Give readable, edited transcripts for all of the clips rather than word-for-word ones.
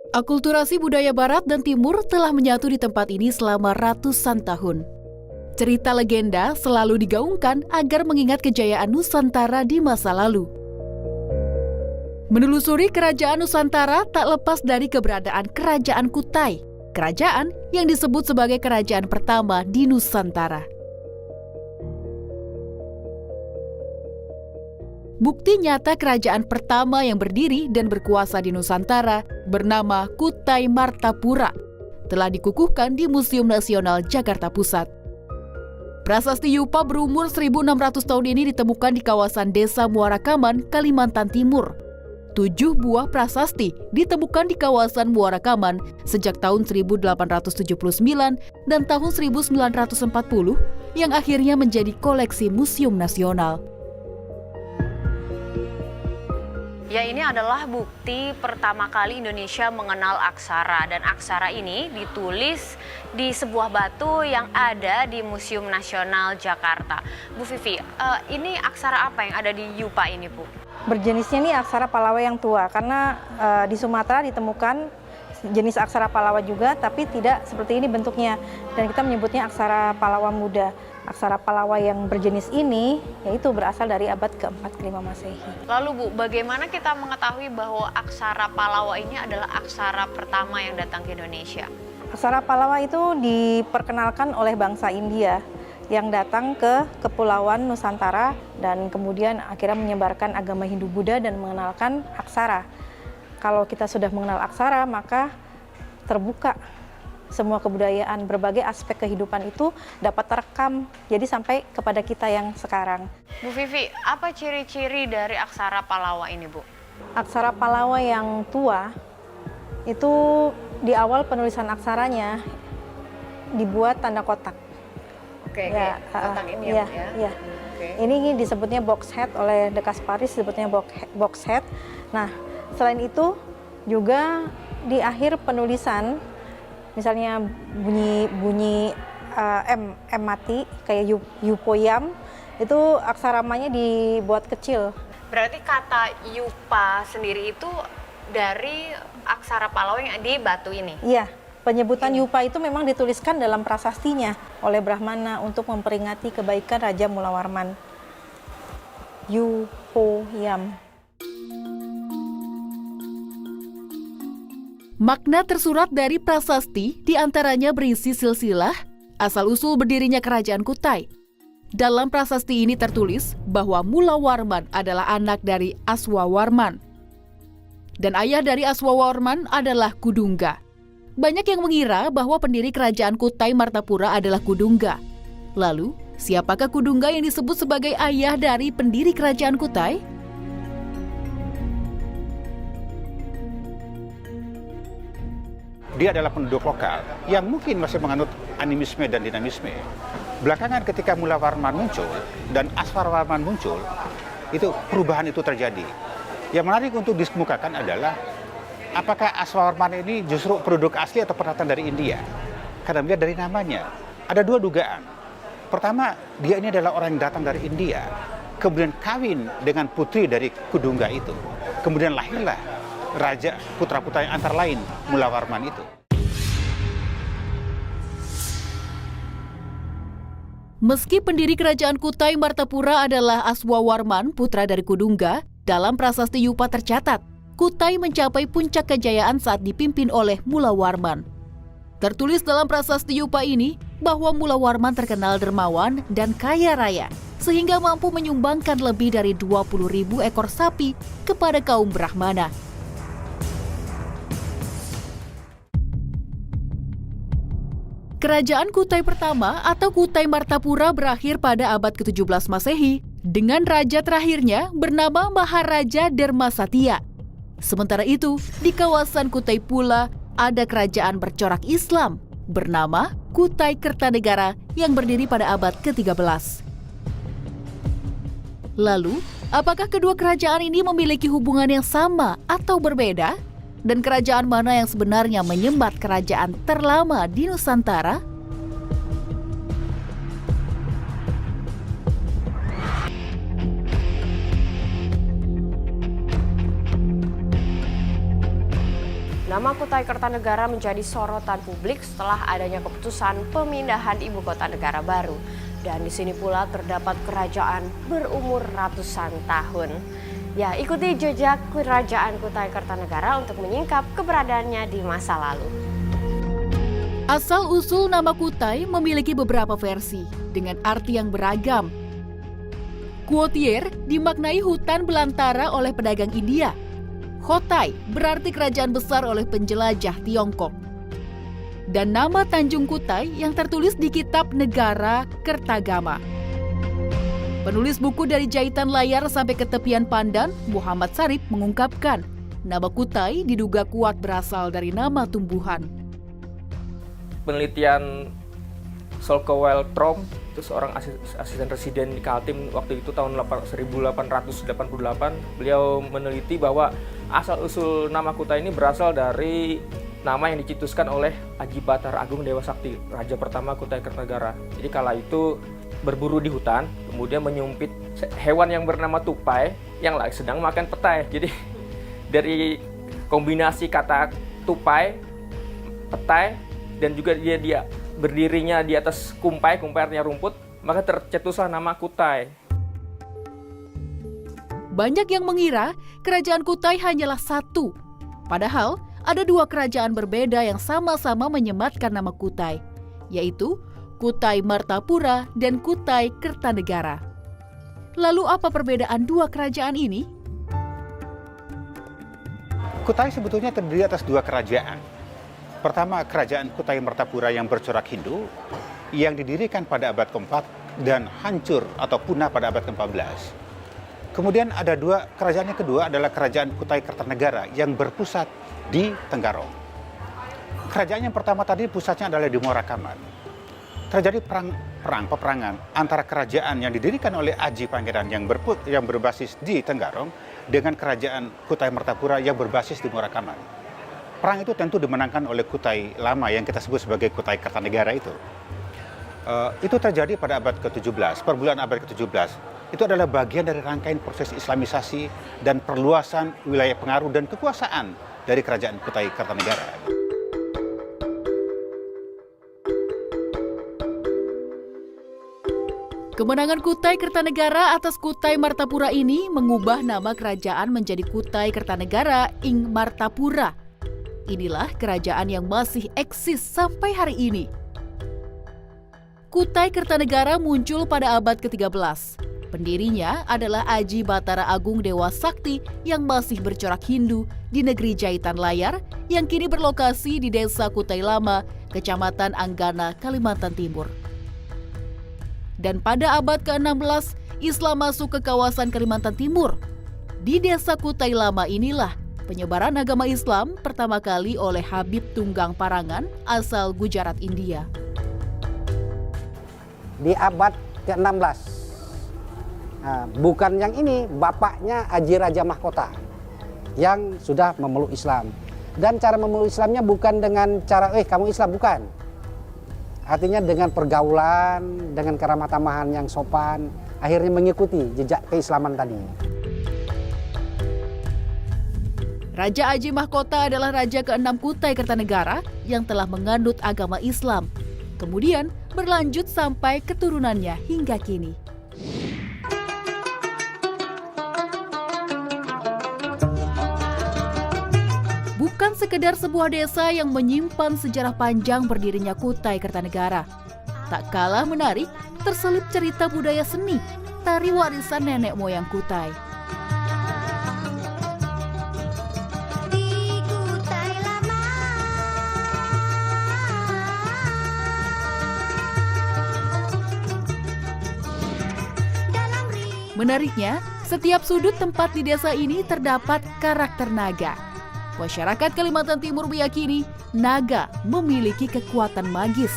Akulturasi budaya Barat dan Timur telah menyatu di tempat ini selama ratusan tahun. Cerita legenda selalu digaungkan agar mengingat kejayaan Nusantara di masa lalu. Menelusuri kerajaan Nusantara tak lepas dari keberadaan Kerajaan Kutai, kerajaan yang disebut sebagai kerajaan pertama di Nusantara. Bukti nyata kerajaan pertama yang berdiri dan berkuasa di Nusantara bernama Kutai Martapura telah dikukuhkan di Museum Nasional Jakarta Pusat. Prasasti Yupa berumur 1.600 tahun ini ditemukan di kawasan Desa Muara Kaman, Kalimantan Timur. 7 buah prasasti ditemukan di kawasan Muara Kaman sejak tahun 1879 dan tahun 1940 yang akhirnya menjadi koleksi Museum Nasional. Ya, ini adalah bukti pertama kali Indonesia mengenal aksara, dan aksara ini ditulis di sebuah batu yang ada di Museum Nasional Jakarta. Bu Vivi, ini aksara apa yang ada di Yupa ini, Bu? Berjenisnya ini aksara Pallawa yang tua, karena di Sumatera ditemukan jenis aksara Pallawa juga, tapi tidak seperti ini bentuknya, dan kita menyebutnya aksara Pallawa muda. Aksara Pallawa yang berjenis ini yaitu berasal dari abad ke-4 ke-5 Masehi. Lalu Bu, bagaimana kita mengetahui bahwa aksara Pallawa ini adalah aksara pertama yang datang ke Indonesia? Aksara Pallawa itu diperkenalkan oleh bangsa India yang datang ke Kepulauan Nusantara dan kemudian akhirnya menyebarkan agama Hindu-Buddha dan mengenalkan aksara. Kalau kita sudah mengenal aksara, maka terbuka semua kebudayaan, berbagai aspek kehidupan itu dapat terekam, jadi sampai kepada kita yang sekarang. Bu Vivi, apa ciri-ciri dari aksara Pallawa ini, Bu? Aksara Pallawa yang tua, itu di awal penulisan aksaranya dibuat tanda kotak. Oke, ya, kotak ini ya, Bu, ya? Ya. Okay. Ini disebutnya box head oleh De Kasparis, disebutnya box head. Nah, selain itu juga di akhir penulisan, misalnya bunyi M mati kayak yupoyam, itu aksaramanya dibuat kecil. Berarti kata Yupa sendiri itu dari aksara Pallawa yang di batu ini? Iya, penyebutan Yupa itu memang dituliskan dalam prasastinya oleh Brahmana untuk memperingati kebaikan Raja Mulawarman. Yupoyam. Makna tersurat dari prasasti diantaranya berisi silsilah, asal-usul berdirinya Kerajaan Kutai. Dalam prasasti ini tertulis bahwa Mulawarman adalah anak dari Aswawarman. Dan ayah dari Aswawarman adalah Kudungga. Banyak yang mengira bahwa pendiri Kerajaan Kutai Martapura adalah Kudungga. Lalu, siapakah Kudungga yang disebut sebagai ayah dari pendiri Kerajaan Kutai? Dia adalah penduduk lokal yang mungkin masih menganut animisme dan dinamisme. Belakangan ketika Mulawarman muncul dan Aswawarman muncul, itu perubahan itu terjadi. Yang menarik untuk dikemukakan adalah apakah Aswawarman ini justru penduduk asli atau pendatang dari India? Karena melihat dari namanya, ada dua dugaan. Pertama, dia ini adalah orang yang datang dari India, kemudian kawin dengan putri dari Kudungga itu. Kemudian lahirlah raja putra-putra yang antara lain Mulawarman itu. Meski pendiri Kerajaan Kutai Martapura adalah Aswawarman, putra dari Kudungga, dalam prasasti Yupa tercatat, Kutai mencapai puncak kejayaan saat dipimpin oleh Mulawarman. Tertulis dalam prasasti Yupa ini bahwa Mulawarman terkenal dermawan dan kaya raya, sehingga mampu menyumbangkan lebih dari 20.000 ekor sapi kepada kaum Brahmana. Kerajaan Kutai pertama atau Kutai Martapura berakhir pada abad ke-17 Masehi dengan raja terakhirnya bernama Maharaja Dharmasatya. Sementara itu, di kawasan Kutai pula ada kerajaan bercorak Islam bernama Kutai Kertanegara yang berdiri pada abad ke-13. Lalu, apakah kedua kerajaan ini memiliki hubungan yang sama atau berbeda? Dan kerajaan mana yang sebenarnya menyembat kerajaan terlama di Nusantara? Nama Kutai Kertanegara menjadi sorotan publik setelah adanya keputusan pemindahan ibu kota negara baru. Dan di sini pula terdapat kerajaan berumur ratusan tahun. Ya, ikuti jejak kerajaan Kutai Kertanegara untuk menyingkap keberadaannya di masa lalu. Asal-usul nama Kutai memiliki beberapa versi dengan arti yang beragam. Kuotier dimaknai hutan belantara oleh pedagang India. Khotai berarti kerajaan besar oleh penjelajah Tiongkok. Dan nama Tanjung Kutai yang tertulis di Kitab Negara Kertagama. Penulis buku Dari Jahitan Layar Sampai ke Tepian Pandan, Muhammad Sarip mengungkapkan, nama Kutai diduga kuat berasal dari nama tumbuhan. Penelitian Solkowel Trom, itu seorang asisten residen di Kaltim waktu itu tahun 1888, beliau meneliti bahwa asal-usul nama Kutai ini berasal dari nama yang dicetuskan oleh Aji Batara Agung Dewa Sakti, Raja pertama Kutai Kertanegara. Jadi kala itu berburu di hutan, kemudian menyumpit hewan yang bernama tupai yang sedang makan petai. Jadi dari kombinasi kata tupai, petai, dan juga dia berdirinya di atas kumpai artinya rumput, maka tercetuslah nama Kutai. Banyak yang mengira kerajaan Kutai hanyalah satu. Padahal ada dua kerajaan berbeda yang sama-sama menyematkan nama Kutai, yaitu Kutai Martapura dan Kutai Kertanegara. Lalu apa perbedaan dua kerajaan ini? Kutai sebetulnya terdiri atas dua kerajaan. Pertama, kerajaan Kutai Martapura yang bercorak Hindu, yang didirikan pada abad ke-4 dan hancur atau punah pada abad ke-14. Kemudian ada kerajaan yang kedua adalah kerajaan Kutai Kertanegara yang berpusat di Tenggarong. Kerajaan yang pertama tadi pusatnya adalah di Muara Kaman. Terjadi peperangan antara kerajaan yang didirikan oleh Aji Pangeran yang berbasis di Tenggarong dengan kerajaan Kutai Martapura yang berbasis di Muara Kaman. Perang itu tentu dimenangkan oleh Kutai lama yang kita sebut sebagai Kutai Kertanegara itu. Itu terjadi pada abad ke-17, perbulan abad ke-17. Itu adalah bagian dari rangkaian proses islamisasi dan perluasan wilayah pengaruh dan kekuasaan dari kerajaan Kutai Kertanegara. Kemenangan Kutai Kertanegara atas Kutai Martapura ini mengubah nama kerajaan menjadi Kutai Kertanegara ing Martapura. Inilah kerajaan yang masih eksis sampai hari ini. Kutai Kertanegara muncul pada abad ke-13. Pendirinya adalah Aji Batara Agung Dewa Sakti yang masih bercorak Hindu di negeri Jahitan Layar yang kini berlokasi di Desa Kutai Lama, Kecamatan Anggana, Kalimantan Timur. Dan pada abad ke-16, Islam masuk ke kawasan Kalimantan Timur. Di Desa Kutai Lama inilah penyebaran agama Islam pertama kali oleh Habib Tunggang Parangan asal Gujarat, India. Di abad ke-16, bukan yang ini, bapaknya Aji Raja Mahkota yang sudah memeluk Islam. Dan cara memeluk Islamnya bukan dengan cara, kamu Islam, bukan. Artinya dengan pergaulan, dengan keramah tamahan yang sopan, akhirnya mengikuti jejak keislaman tadi. Raja Aji Mahkota adalah raja ke-6 Kutai Kertanegara yang telah menganut agama Islam. Kemudian berlanjut sampai keturunannya hingga kini. Bukan sekedar sebuah desa yang menyimpan sejarah panjang berdirinya Kutai Kertanegara. Tak kalah menarik, terselip cerita budaya seni, tari warisan nenek moyang Kutai. Menariknya, setiap sudut tempat di desa ini terdapat karakter naga. Masyarakat Kalimantan Timur meyakini naga memiliki kekuatan magis.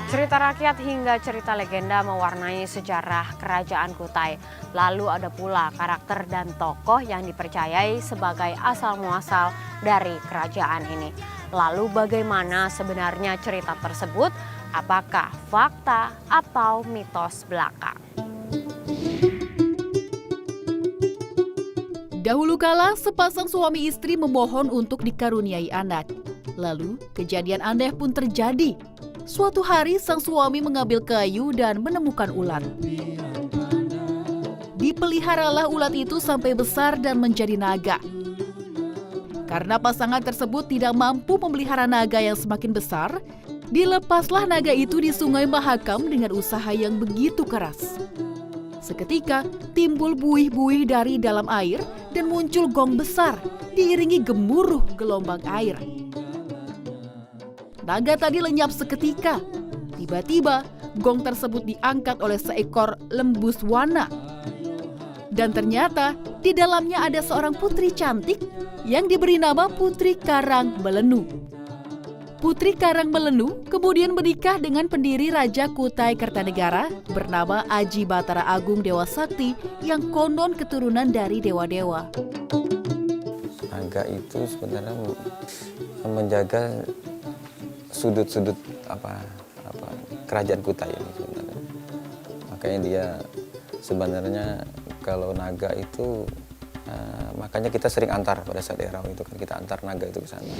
Cerita rakyat hingga cerita legenda mewarnai sejarah kerajaan Kutai. Lalu ada pula karakter dan tokoh yang dipercayai sebagai asal-muasal dari kerajaan ini. Lalu bagaimana sebenarnya cerita tersebut? Apakah fakta atau mitos belaka? Dahulu kala, sepasang suami istri memohon untuk dikaruniai anak. Lalu, kejadian aneh pun terjadi. Suatu hari, sang suami mengambil kayu dan menemukan ulat. Dipeliharalah ulat itu sampai besar dan menjadi naga. Karena pasangan tersebut tidak mampu memelihara naga yang semakin besar, dilepaslah naga itu di Sungai Mahakam dengan usaha yang begitu keras. Seketika, timbul buih-buih dari dalam air dan muncul gong besar, diiringi gemuruh gelombang air. Naga tadi lenyap seketika. Tiba-tiba, gong tersebut diangkat oleh seekor lembuswana. Dan ternyata, di dalamnya ada seorang putri cantik yang diberi nama Putri Karang Melenu. Putri Karang Melenu kemudian menikah dengan pendiri Raja Kutai Kertanegara bernama Aji Batara Agung Dewa Sakti yang konon keturunan dari dewa-dewa. Naga itu sebenarnya menjaga sudut-sudut kerajaan Kutai ini sebenarnya. Makanya dia sebenarnya kalau naga itu makanya kita sering antar pada saat Erau itu kan kita antar naga itu ke sana.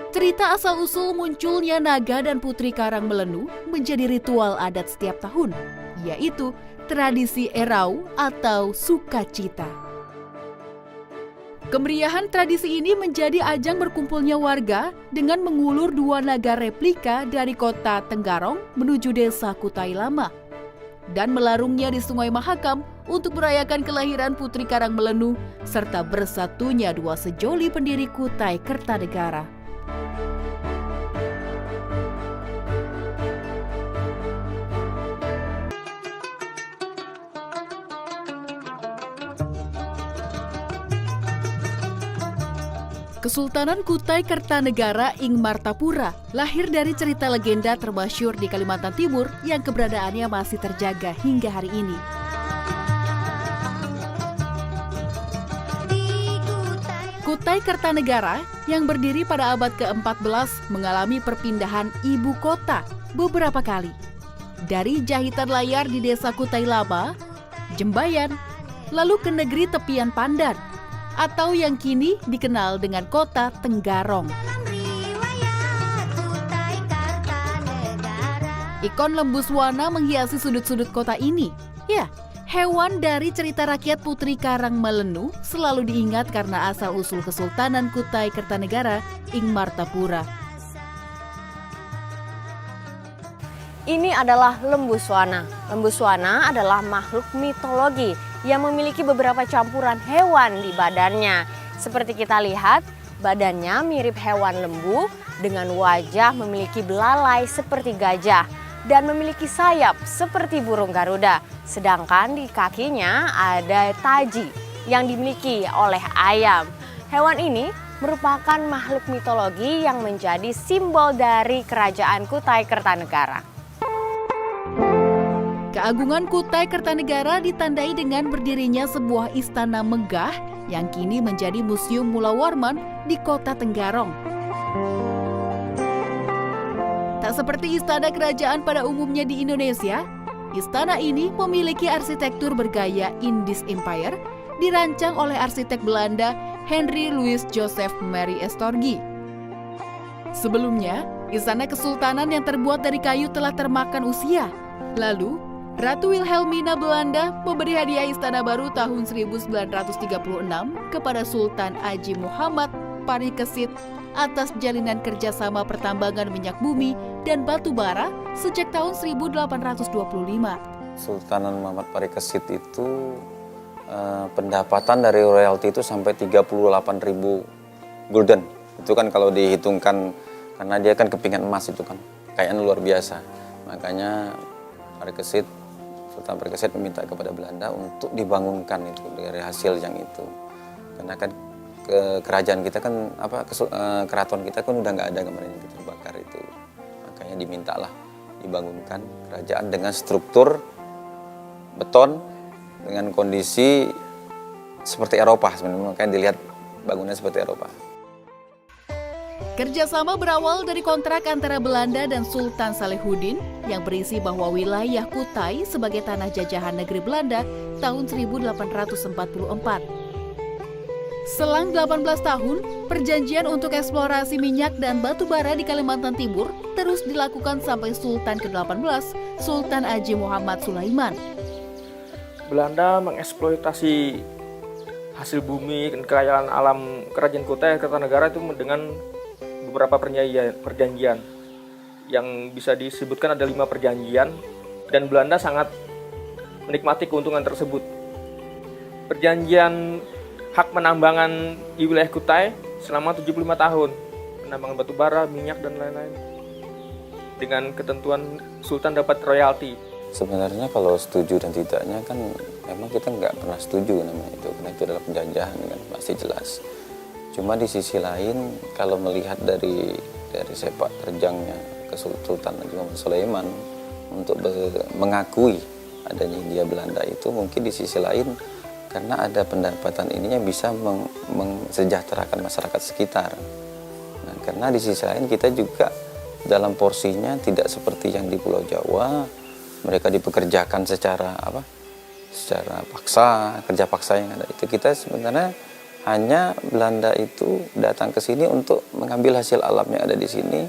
Cerita asal-usul munculnya naga dan Putri Karang Melenu menjadi ritual adat setiap tahun, yaitu tradisi Erau atau sukacita. Kemeriahan tradisi ini menjadi ajang berkumpulnya warga dengan mengulur dua naga replika dari kota Tenggarong menuju desa Kutai Lama dan melarungnya di Sungai Mahakam untuk merayakan kelahiran Putri Karang Melenu serta bersatunya dua sejoli pendiri Kutai Kertanegara. Kesultanan Kutai Kertanegara ing Martapura lahir dari cerita legenda termasyhur di Kalimantan Timur yang keberadaannya masih terjaga hingga hari ini. Kutai Kertanegara yang berdiri pada abad ke-14 mengalami perpindahan ibu kota beberapa kali. Dari jahitan layar di desa Kutai Lama, Jembayan, lalu ke negeri tepian Pandan, atau yang kini dikenal dengan kota Tenggarong. Ikon lembuswana menghiasi sudut-sudut kota ini. Ya, hewan dari cerita rakyat Putri Karang Melenu selalu diingat karena asal-usul Kesultanan Kutai Kertanegara ing Martapura. Ini adalah lembuswana. Lembuswana adalah makhluk mitologi yang memiliki beberapa campuran hewan di badannya. Seperti kita lihat, badannya mirip hewan lembu dengan wajah memiliki belalai seperti gajah dan memiliki sayap seperti burung Garuda. Sedangkan di kakinya ada taji yang dimiliki oleh ayam. Hewan ini merupakan makhluk mitologi yang menjadi simbol dari kerajaan Kutai Kertanegara. Keagungan Kutai Kertanegara ditandai dengan berdirinya sebuah istana megah yang kini menjadi Museum Mula Warman di kota Tenggarong. Tak seperti istana kerajaan pada umumnya di Indonesia, istana ini memiliki arsitektur bergaya Indisch Empire, dirancang oleh arsitek Belanda Henry Louis Joseph Mary Estorgi. Sebelumnya, istana kesultanan yang terbuat dari kayu telah termakan usia. Lalu, Ratu Wilhelmina Belanda memberi hadiah istana baru tahun 1936 kepada Sultan Aji Muhammad Parikesit atas jalinan kerjasama pertambangan minyak bumi dan batu bara sejak tahun 1825. Sultanan Muhammad Parikesit itu pendapatan dari royalti itu sampai 38.000 gulden. Itu kan kalau dihitungkan, karena dia kan kepingan emas itu kan, kayaknya luar biasa. Makanya Sultan Parikesit meminta kepada Belanda untuk dibangunkan itu dari hasil yang itu. Karena kan kerajaan kita kan keraton kita kan udah nggak ada kemarin yang terbakar itu. Makanya dimintalah dibangunkan kerajaan dengan struktur beton dengan kondisi seperti Eropa sebenarnya, makanya dilihat bangunannya seperti Eropa. Kerjasama berawal dari kontrak antara Belanda dan Sultan Salehuddin yang berisi bahwa wilayah Kutai sebagai tanah jajahan negeri Belanda tahun 1844. Selang 18 tahun, perjanjian untuk eksplorasi minyak dan batu bara di Kalimantan Timur terus dilakukan sampai Sultan ke-18, Sultan Haji Muhammad Sulaiman. Belanda mengeksploitasi hasil bumi dan kekayaan alam Kerajaan Kutai Kartanegara itu dengan beberapa perjanjian yang bisa disebutkan ada 5 perjanjian, dan Belanda sangat menikmati keuntungan tersebut. Perjanjian hak penambangan di wilayah Kutai selama 75 tahun, penambangan batu bara, minyak, dan lain-lain. Dengan ketentuan Sultan dapat royalti. Sebenarnya kalau setuju dan tidaknya kan memang kita nggak pernah setuju namanya itu, karena itu adalah penjajahan kan, pasti jelas. Cuma di sisi lain kalau melihat dari sepak terjangnya Sultan Haji Muhammad Sulaiman untuk mengakui adanya Hindia Belanda itu, mungkin di sisi lain karena ada pendapatan ininya bisa mensejahterakan masyarakat sekitar. Nah, karena di sisi lain kita juga dalam porsinya tidak seperti yang di Pulau Jawa, mereka dipekerjakan secara paksa, kerja paksa yang ada itu. Kita sebenarnya hanya Belanda itu datang ke sini untuk mengambil hasil alam yang ada di sini,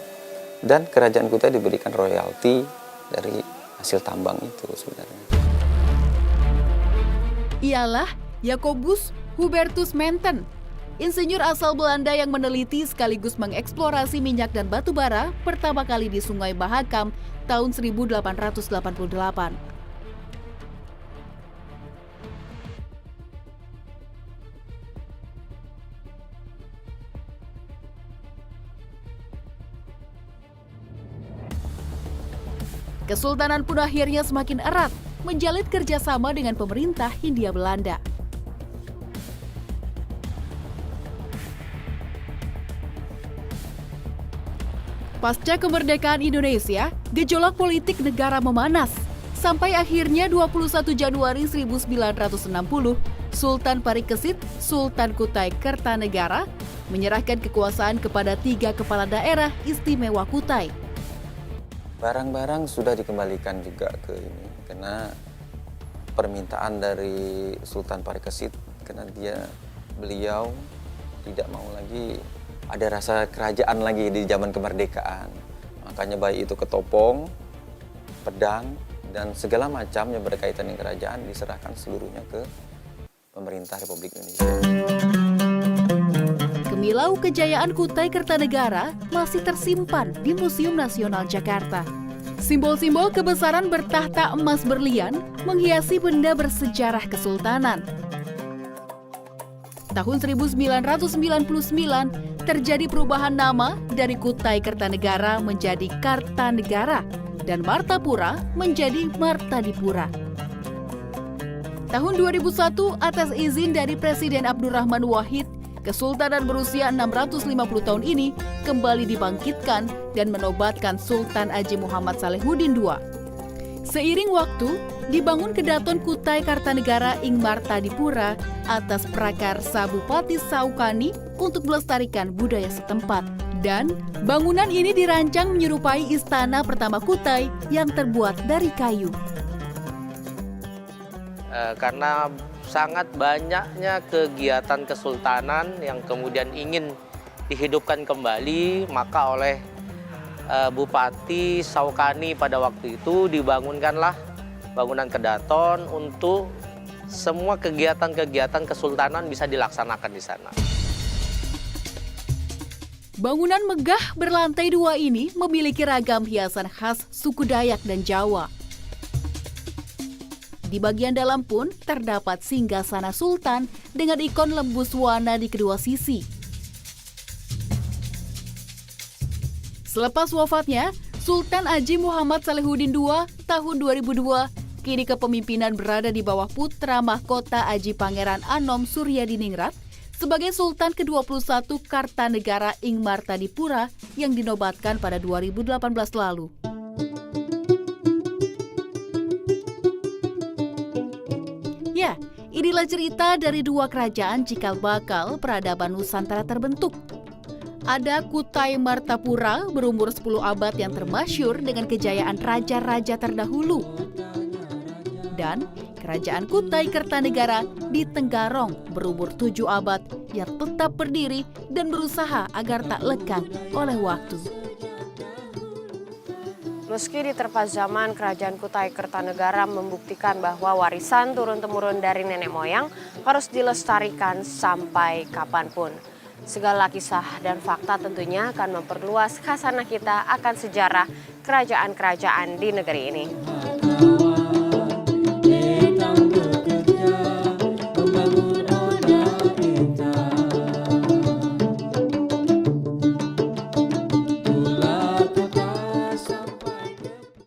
dan kerajaan Kutai diberikan royalti dari hasil tambang itu sebenarnya. Ialah Jacobus Hubertus Menten, insinyur asal Belanda yang meneliti sekaligus mengeksplorasi minyak dan batu bara pertama kali di Sungai Mahakam tahun 1888. Kesultanan pun akhirnya semakin erat menjalin kerjasama dengan pemerintah Hindia Belanda. Pasca kemerdekaan Indonesia, gejolak politik negara memanas. Sampai akhirnya 21 Januari 1960, Sultan Parikesit, Sultan Kutai Kartanegara, menyerahkan kekuasaan kepada 3 kepala daerah istimewa Kutai. Barang-barang sudah dikembalikan juga ke ini, karena permintaan dari Sultan Parikesit, karena beliau tidak mau lagi ada rasa kerajaan lagi di zaman kemerdekaan. Makanya baik itu ketopong, pedang, dan segala macam yang berkaitan dengan kerajaan diserahkan seluruhnya ke pemerintah Republik Indonesia. Kemilau kejayaan Kutai Kartanegara masih tersimpan di Museum Nasional Jakarta. Simbol-simbol kebesaran bertahta emas berlian menghiasi benda bersejarah kesultanan. Tahun 1999 terjadi perubahan nama dari Kutai Kartanegara menjadi Kartanegara dan Martapura menjadi Martadipura. Tahun 2001 atas izin dari Presiden Abdurrahman Wahid, Kesultanan berusia 650 tahun ini kembali dibangkitkan dan menobatkan Sultan Haji Muhammad Salehuddin II. Seiring waktu, dibangun Kedaton Kutai Kartanegara ing Martadipura atas prakarsa Bupati Saukani untuk melestarikan budaya setempat. Dan bangunan ini dirancang menyerupai istana pertama Kutai yang terbuat dari kayu. Karena sangat banyaknya kegiatan kesultanan yang kemudian ingin dihidupkan kembali, maka oleh Bupati Saukani pada waktu itu dibangunkanlah bangunan Kedaton untuk semua kegiatan-kegiatan kesultanan bisa dilaksanakan di sana. Bangunan megah berlantai 2 ini memiliki ragam hiasan khas suku Dayak dan Jawa. Di bagian dalam pun terdapat singgasana sultan dengan ikon lembuswana di kedua sisi. Selepas wafatnya, Sultan Haji Muhammad Salehuddin II tahun 2002, kini kepemimpinan berada di bawah putra mahkota Haji Pangeran Anom Suryadiningrat sebagai Sultan ke-21 Kartanegara ing Martadipura yang dinobatkan pada 2018 lalu. Ya, inilah cerita dari 2 kerajaan cikal bakal peradaban Nusantara terbentuk. Ada Kutai Martapura berumur 10 abad yang termasyur dengan kejayaan raja-raja terdahulu. Dan Kerajaan Kutai Kertanegara di Tenggarong berumur 7 abad yang tetap berdiri dan berusaha agar tak lekang oleh waktu. Meski diterpa zaman, Kerajaan Kutai Kertanegara membuktikan bahwa warisan turun-temurun dari nenek moyang harus dilestarikan sampai kapanpun. Segala kisah dan fakta tentunya akan memperluas khasanah kita akan sejarah kerajaan-kerajaan di negeri ini.